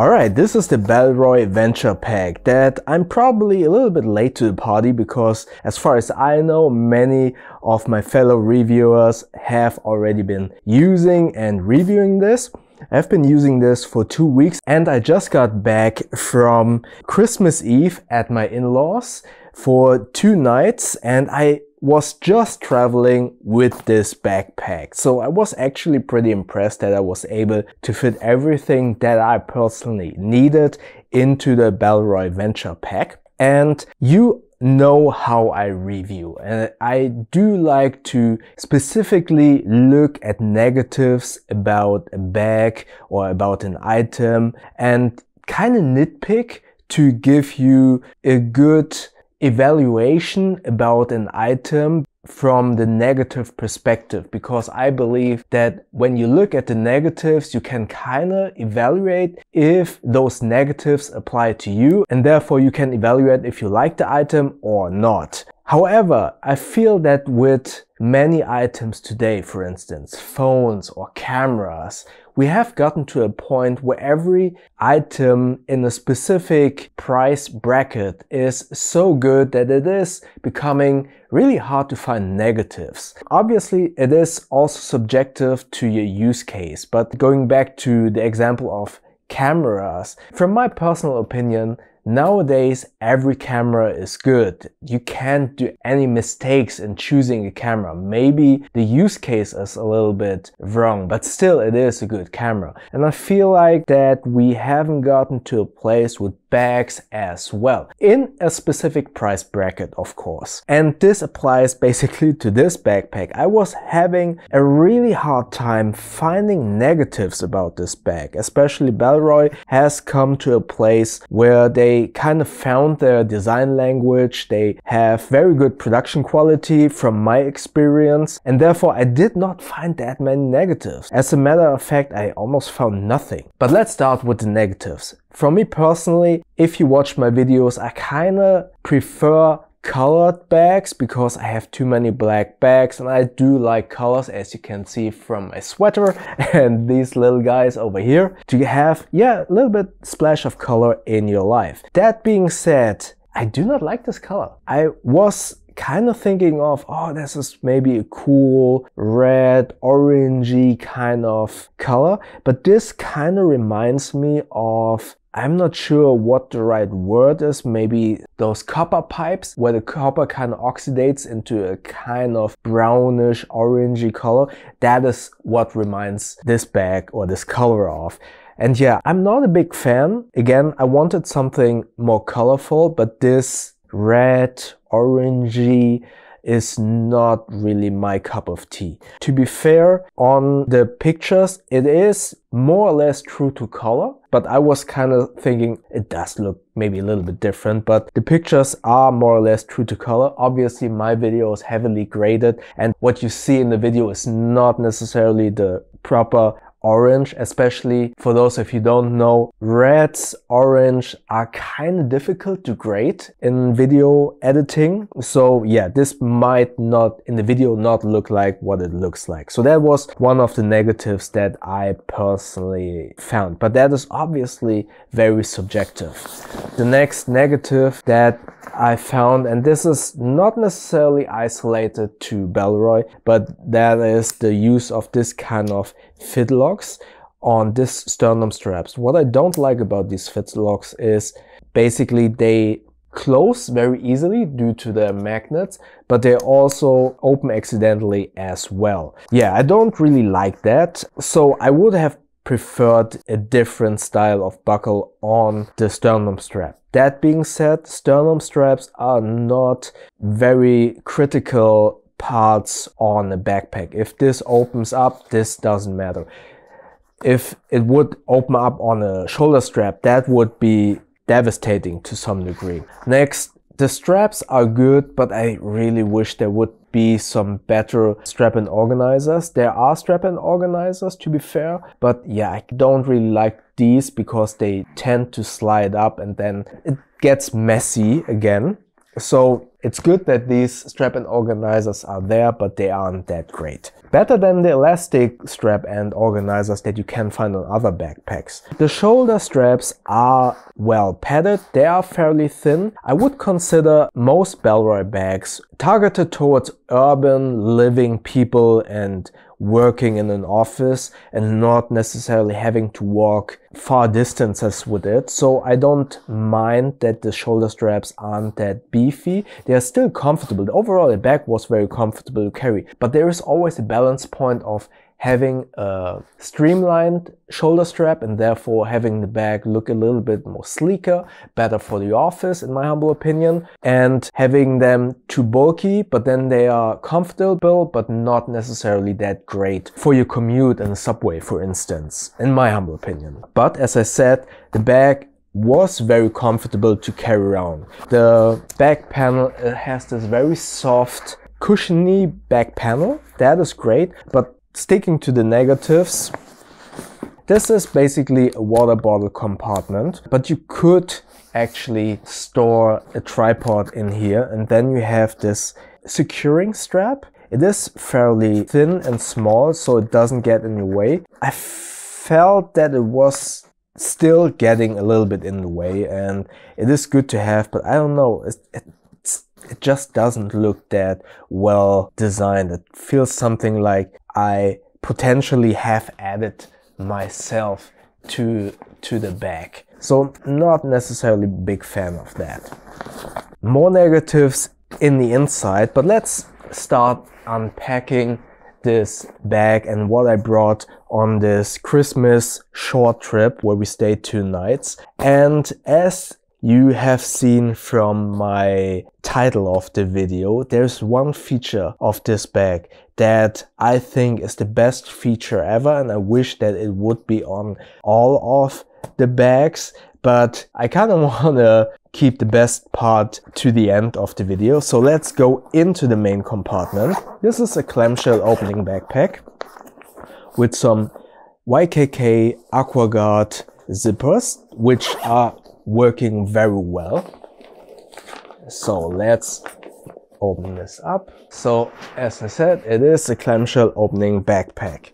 Alright, this is the Bellroy Venture Pack that I'm probably a little bit late to the party because as far as I know, many of my fellow reviewers have already been using and reviewing this. I've been using this for 2 weeks and I just got back from Christmas Eve at my in-laws for 2 nights and I was just traveling with this backpack. So I was actually pretty impressed that I was able to fit everything that I personally needed into the Bellroy Venture Pack. And you know how I review, and I do like to specifically look at negatives about a bag or about an item and kind of nitpick to give you a good evaluation about an item from the negative perspective, because I believe that when you look at the negatives you can kind of evaluate if those negatives apply to you, and therefore you can evaluate if you like the item or not. However, I feel that with many items today, for instance phones or cameras, we have gotten to a point where every item in a specific price bracket is so good that it is becoming really hard to find negatives. Obviously, it is also subjective to your use case, but going back to the example of cameras, from my personal opinion, nowadays every camera is good. You can't do any mistakes in choosing a camera. Maybe the use case is a little bit wrong, but still it is a good camera. And I feel like that we haven't gotten to a place with bags as well, in a specific price bracket of course. And this applies basically to this backpack. I was having a really hard time finding negatives about this bag. Especially Bellroy has come to a place where they kind of found their design language. They have very good production quality from my experience, and therefore I did not find that many negatives. As a matter of fact, I almost found nothing. But let's start with the negatives. For me personally, if you watch my videos, I kinda prefer colored bags because I have too many black bags, and I do like colors, as you can see from my sweater and these little guys over here, to have a little bit splash of color in your life. That being said, I do not like this color. I was kind of thinking of, oh, this is maybe a cool red orangey kind of color, but this kind of reminds me of, I'm not sure what the right word is, maybe those copper pipes where the copper kind of oxidates into a kind of brownish orangey color. That is what reminds this bag or this color of. And yeah, I'm not a big fan. Again, I wanted something more colorful, but this red orangey is not really my cup of tea. To be fair, on the pictures it is more or less true to color, but I was kind of thinking it does look maybe a little bit different, but the pictures are more or less true to color. Obviously my video is heavily graded and what you see in the video is not necessarily the proper orange, especially for those of you who don't know, reds, orange are kind of difficult to grade in video editing. So yeah, this might not in the video not look like what it looks like. So that was one of the negatives that I personally found, but that is obviously very subjective. The next negative that I found, and this is not necessarily isolated to Bellroy, but that is the use of this kind of fit locks on this sternum straps. What I don't like about these fit locks is basically they close very easily due to their magnets, but they also open accidentally as well. Yeah, I don't really like that. So I would have preferred a different style of buckle on the sternum strap. That being said, sternum straps are not very critical parts on a backpack. If this opens up, this doesn't matter. If it would open up on a shoulder strap, that would be devastating to some degree. Next, the straps are good, but I really wish there would be some better strap-in organizers. There are strap-in organizers, to be fair, but yeah, I don't really like these because they tend to slide up and then it gets messy again. So It's good that these strap-and organizers are there, but they aren't that great. Better than the elastic strap and organizers that you can find on other backpacks. The shoulder straps are well padded, they are fairly thin. I would consider most Bellroy bags targeted towards urban living people and working in an office and not necessarily having to walk far distances with it. So I don't mind that the shoulder straps aren't that beefy. They are still comfortable. Overall, the bag was very comfortable to carry, but there is always a balance point of having a streamlined shoulder strap and therefore having the bag look a little bit more sleeker, better for the office in my humble opinion, and having them too bulky, but then they are comfortable but not necessarily that great for your commute in the subway, for instance, in my humble opinion. But as I said, the bag was very comfortable to carry around. The back panel has this very soft, cushiony back panel. That is great, but sticking to the negatives, this is basically a water bottle compartment, but you could actually store a tripod in here, and then you have this securing strap. It is fairly thin and small, so it doesn't get in your way. I felt that it was still getting a little bit in the way, and it is good to have, but I don't know, it just doesn't look that well designed. It feels something like I potentially have added myself to the bag. So not necessarily a big fan of that. More negatives in the inside, but let's start unpacking this bag and what I brought on this Christmas short trip where we stayed 2 nights. And as you have seen from my title of the video, there's one feature of this bag that I think is the best feature ever, and I wish that it would be on all of the bags, but I kind of want to keep the best part to the end of the video. So let's go into the main compartment. This is a clamshell opening backpack with some YKK AquaGuard zippers, which are working very well. So let's open this up. So as I said, it is a clamshell opening backpack.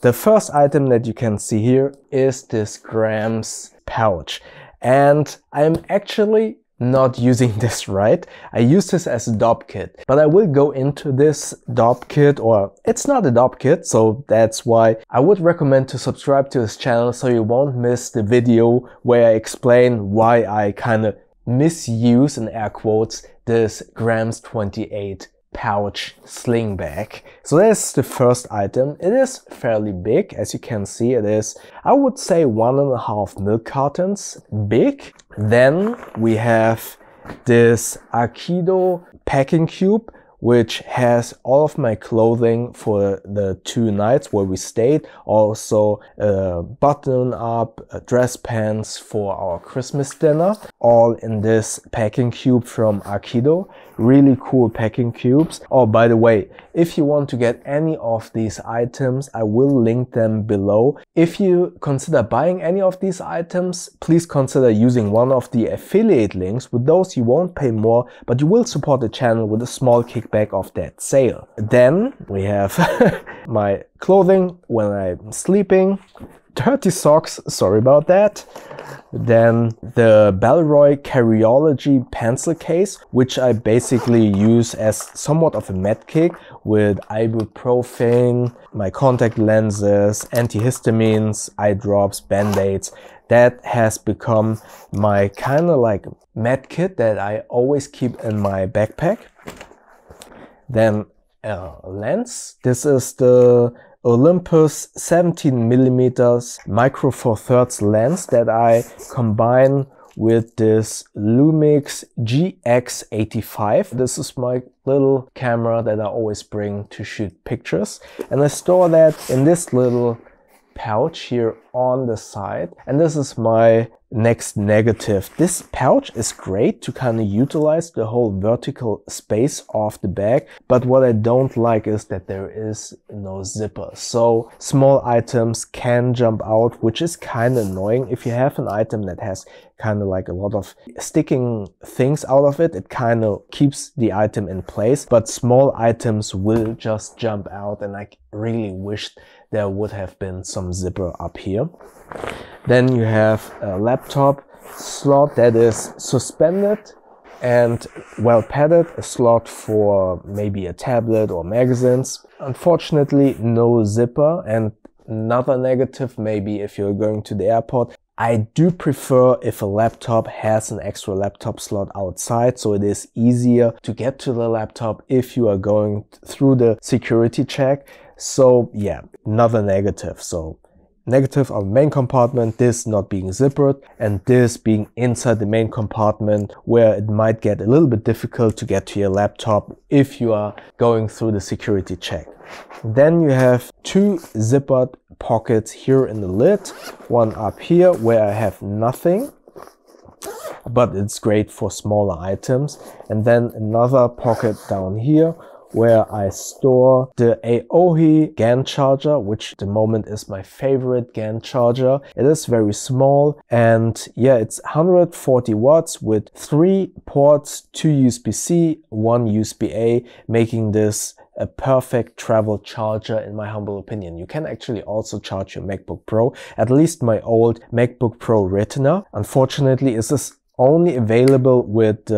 The first item that you can see here is this grams pouch, and I'm actually not using this right. I use this as a DOP kit, but I will go into this DOP kit, or it's not a DOP kit, so that's why I would recommend to subscribe to this channel so you won't miss the video where I explain why I kind of misuse, in air quotes, this grams 28 pouch sling bag. So that's the first item. It is fairly big. As you can see, it is, I would say, 1.5 milk cartons big. Then we have this Aikido packing cube, which has all of my clothing for the 2 nights where we stayed. Also button up, dress pants for our Christmas dinner, all in this packing cube from Aikido. Really cool packing cubes. Oh, by the way, if you want to get any of these items, I will link them below. If you consider buying any of these items, please consider using one of the affiliate links. With those you won't pay more, but you will support the channel with a small kickback of that sale. Then we have my clothing when I'm sleeping, dirty socks, sorry about that. Then the Bellroy Carryology pencil case, which I basically use as somewhat of a med kit with ibuprofen, my contact lenses, antihistamines, eye drops, band-aids. That has become my kind of like med kit that I always keep in my backpack. Then a lens. This is the Olympus 17mm micro four thirds lens that I combine with this Lumix GX85. This is my little camera that I always bring to shoot pictures, and I store that in this little pouch here on the side. And this is my next negative. This pouch is great to kind of utilize the whole vertical space of the bag, but what I don't like is that there is no zipper. So small items can jump out, which is kind of annoying. If you have an item that has kind of like a lot of sticking things out of it, it kind of keeps the item in place, but small items will just jump out, and I really wished there would have been some zipper up here. Then you have a laptop slot that is suspended and well padded, a slot for maybe a tablet or magazines. Unfortunately, no zipper. And another negative, maybe if you're going to the airport, I do prefer if a laptop has an extra laptop slot outside, so it is easier to get to the laptop if you are going through the security check. So yeah, another negative. So negative of main compartment, this not being zippered, and this being inside the main compartment where it might get a little bit difficult to get to your laptop if you are going through the security check. Then you have two zippered pockets here in the lid, one up here where I have nothing, but it's great for smaller items, and then another pocket down here where I store the AOHI GAN charger, which at the moment is my favorite GAN charger. It is very small, and yeah, it's 140 watts with 3 ports, 2 USB-C, 1 USB-A, making this a perfect travel charger in my humble opinion. You can actually also charge your MacBook Pro, at least my old MacBook Pro Retina. Unfortunately, it is only available with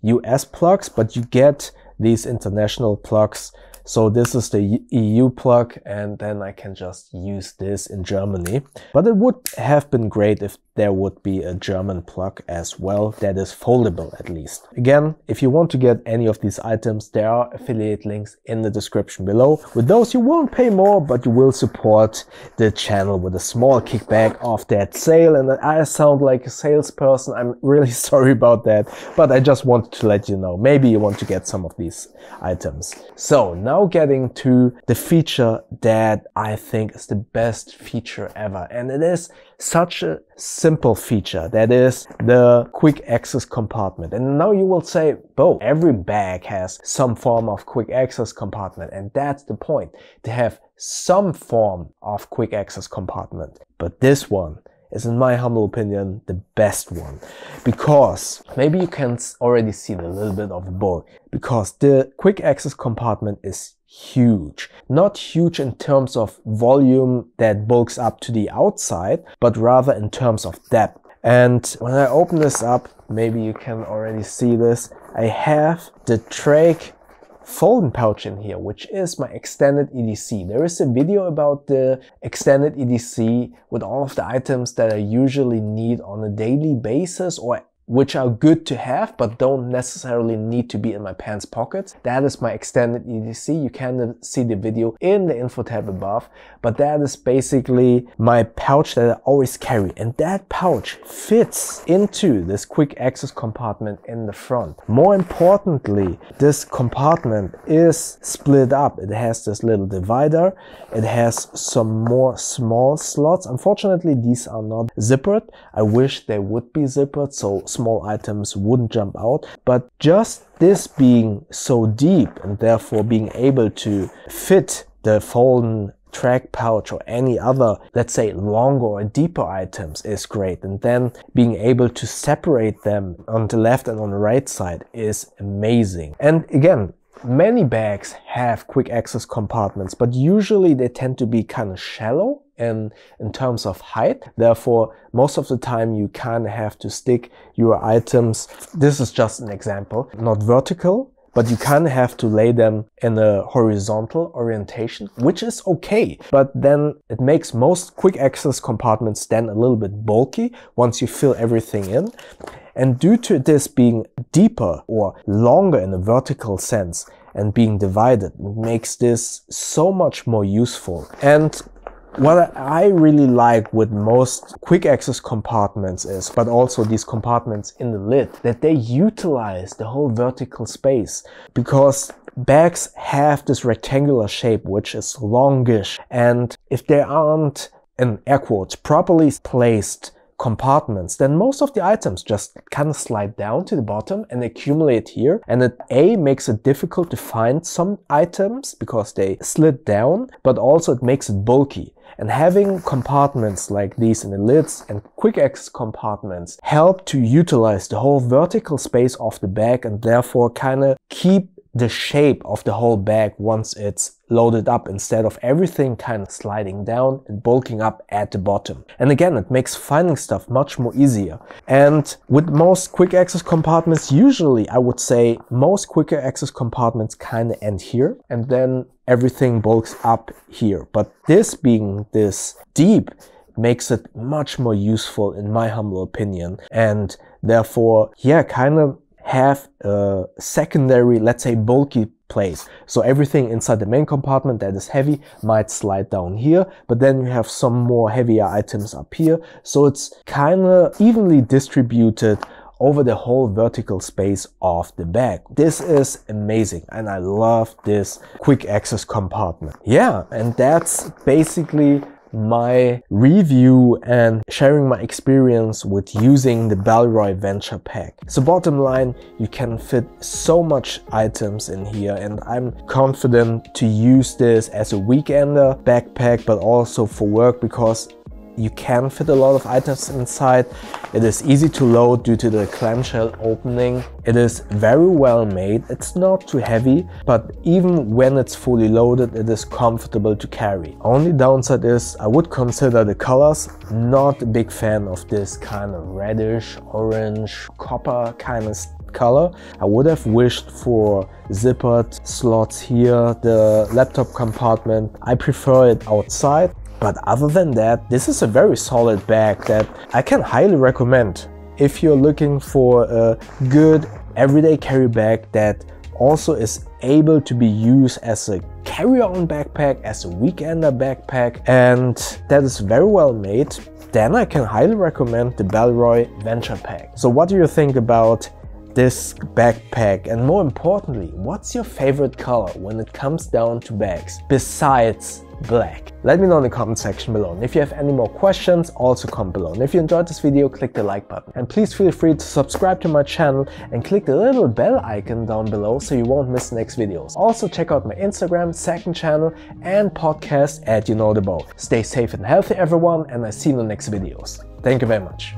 US plugs, but you get these international plugs. So this is the EU plug, and then I can just use this in Germany. But it would have been great if there would be a German plug as well that is foldable at least. Again, if you want to get any of these items, there are affiliate links in the description below. With those you won't pay more, but you will support the channel with a small kickback of that sale. And I sound like a salesperson, I'm really sorry about that, but I just wanted to let you know, maybe you want to get some of these items. So now getting to the feature that I think is the best feature ever, and it is such a simple feature, that is the quick access compartment. And now you will say, Bo, every bag has some form of quick access compartment, and that's the point, to have some form of quick access compartment. But this one is, in my humble opinion, the best one, because maybe you can already see a little bit of both, because the quick access compartment is huge. Not huge in terms of volume that bulks up to the outside, but rather in terms of depth. And when I open this up, maybe you can already see this, I have the Drake folding pouch in here, which is my extended EDC. There is a video about the extended EDC with all of the items that I usually need on a daily basis, or which are good to have but don't necessarily need to be in my pants pockets. That is my extended EDC. You can see the video in the info tab above, but that is basically my pouch that I always carry, and that pouch fits into this quick access compartment in the front. More importantly, this compartment is split up. It has this little divider, it has some more small slots. Unfortunately, these are not zippered. I wish they would be zippered so small items wouldn't jump out, but just this being so deep and therefore being able to fit the folding track pouch or any other, let's say, longer or deeper items is great. And then being able to separate them on the left and on the right side is amazing. And again, many bags have quick access compartments, but usually they tend to be kind of shallow in terms of height. Therefore, most of the time you kind of have to stick your items, this is just an example, not vertical, but you kind of have to lay them in a horizontal orientation, which is okay. But then it makes most quick access compartments then a little bit bulky once you fill everything in. And due to this being deeper or longer in a vertical sense and being divided, it makes this so much more useful. And what I really like with most quick access compartments is, but also these compartments in the lid, that they utilize the whole vertical space, because bags have this rectangular shape which is longish, and if they aren't in air quotes, properly placed compartments, then most of the items just kind of slide down to the bottom and accumulate here. And it makes it difficult to find some items because they slid down, but also it makes it bulky. And having compartments like these in the lids and quick access compartments help to utilize the whole vertical space of the bag and therefore kind of keep the shape of the whole bag once it's loaded up, instead of everything kind of sliding down and bulking up at the bottom. And again, it makes finding stuff much more easier. And with most quick access compartments, usually I would say most quicker access compartments kind of end here and then everything bulks up here. But this being this deep makes it much more useful in my humble opinion, and therefore, yeah, kind of have a secondary, let's say, bulky place. So everything inside the main compartment that is heavy might slide down here, but then you have some more heavier items up here. So it's kind of evenly distributed over the whole vertical space of the bag. This is amazing and I love this quick access compartment. Yeah, and that's basically my review and sharing my experience with using the Bellroy Venture Pack. So bottom line, you can fit so much items in here, and I'm confident to use this as a weekender backpack, but also for work, because you can fit a lot of items inside. It is easy to load due to the clamshell opening. It is very well made. It's not too heavy, but even when it's fully loaded, it is comfortable to carry. Only downside is I would consider the colors. Not a big fan of this kind of reddish, orange, copper kind of color. I would have wished for zippered slots here. The laptop compartment, I prefer it outside. But other than that, this is a very solid bag that I can highly recommend if you're looking for a good everyday carry bag that also is able to be used as a carry-on backpack, as a weekender backpack, and that is very well made. Then I can highly recommend the Bellroy Venture Pack. So what do you think about this backpack, and more importantly, what's your favorite color when it comes down to bags besides black? Let me know in the comment section below, and if you have any more questions, also comment below. And if you enjoyed this video, click the like button, and please feel free to subscribe to my channel and click the little bell icon down below so you won't miss next videos. Also check out my Instagram, second channel and podcast at You Know The Bow. Stay safe and healthy everyone, and I see you in the next videos. Thank you very much.